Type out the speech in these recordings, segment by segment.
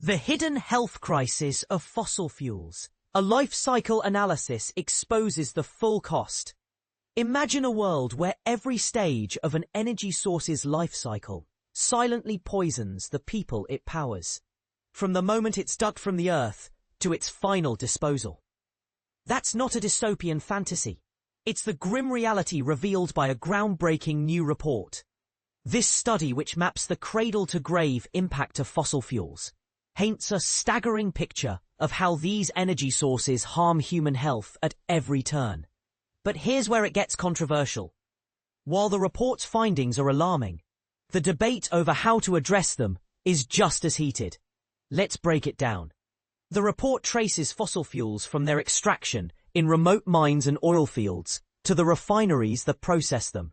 The hidden health crisis of fossil fuels. A life cycle analysis exposes the full cost. Imagine a world where every stage of an energy source's life cycle silently poisons the people it powers, from the moment it's dug from the earth to its final disposal. That's not a dystopian fantasy. It's the grim reality revealed by a groundbreaking new report. This study, which maps the cradle-to-grave impact of fossil fuels, paints a staggering picture of how these energy sources harm human health at every turn. But here's where it gets controversial. While the report's findings are alarming, the debate over how to address them is just as heated. Let's break it down. The report traces fossil fuels from their extraction in remote mines and oil fields to the refineries that process them,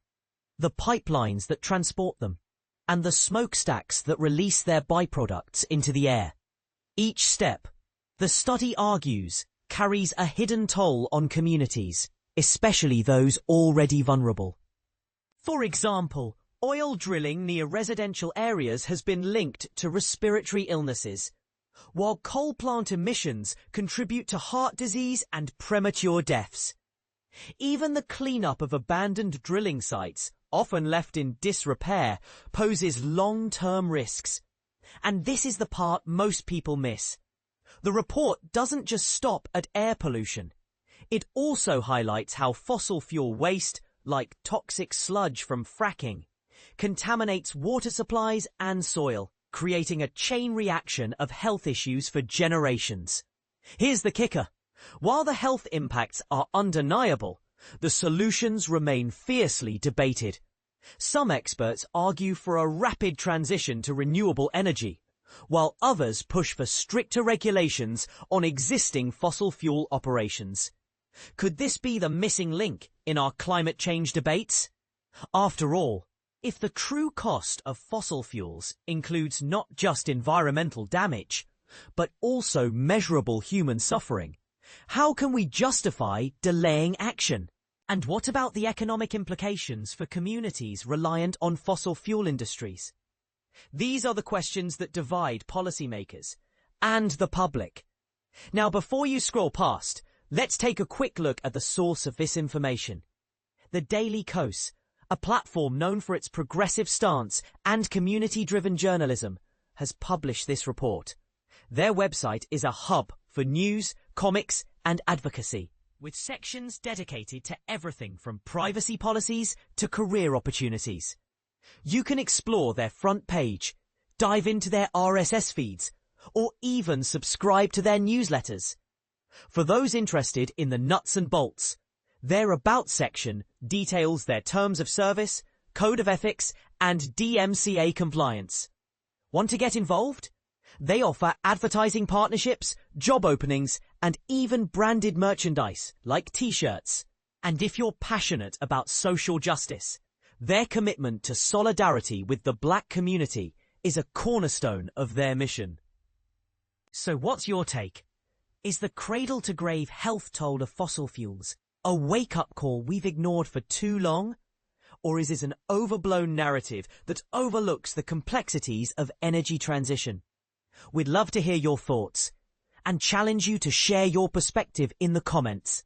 the pipelines that transport them, and the smokestacks that release their byproducts into the air. Each step, the study argues, carries a hidden toll on communities, especially those already vulnerable. For example, oil drilling near residential areas has been linked to respiratory illnesses, while coal plant emissions contribute to heart disease and premature deaths. Even the cleanup of abandoned drilling sites, often left in disrepair, poses long-term risks. And this is the part most people miss. The report doesn't just stop at air pollution. It also highlights how fossil fuel waste, like toxic sludge from fracking, contaminates water supplies and soil, creating a chain reaction of health issues for generations. Here's the kicker. While the health impacts are undeniable, the solutions remain fiercely debated. Some experts argue for a rapid transition to renewable energy, while others push for stricter regulations on existing fossil fuel operations. Could this be the missing link in our climate change debates? After all, if the true cost of fossil fuels includes not just environmental damage, but also measurable human suffering, how can we justify delaying action? And what about the economic implications for communities reliant on fossil fuel industries? These are the questions that divide policymakers and the public. Now, before you scroll past, let's take a quick look at the source of this information. The Daily Kos, a platform known for its progressive stance and community-driven journalism, has published this report. Their website is a hub for news, comics, and advocacy, with sections dedicated to everything from privacy policies to career opportunities. You can explore their front page, dive into their RSS feeds, or even subscribe to their newsletters. For those interested in the nuts and bolts, their About section details their terms of service, code of ethics, and DMCA compliance. Want to get involved? They offer advertising partnerships, job openings, and even branded merchandise like t-shirts. And if you're passionate about social justice, their commitment to solidarity with the Black community is a cornerstone of their mission. So what's your take? Is the cradle-to-grave health toll of fossil fuels a wake-up call we've ignored for too long? Or is it an overblown narrative that overlooks the complexities of energy transition? We'd love to hear your thoughts and challenge you to share your perspective in the comments.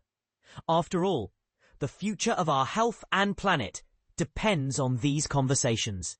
After all, the future of our health and planet depends on these conversations.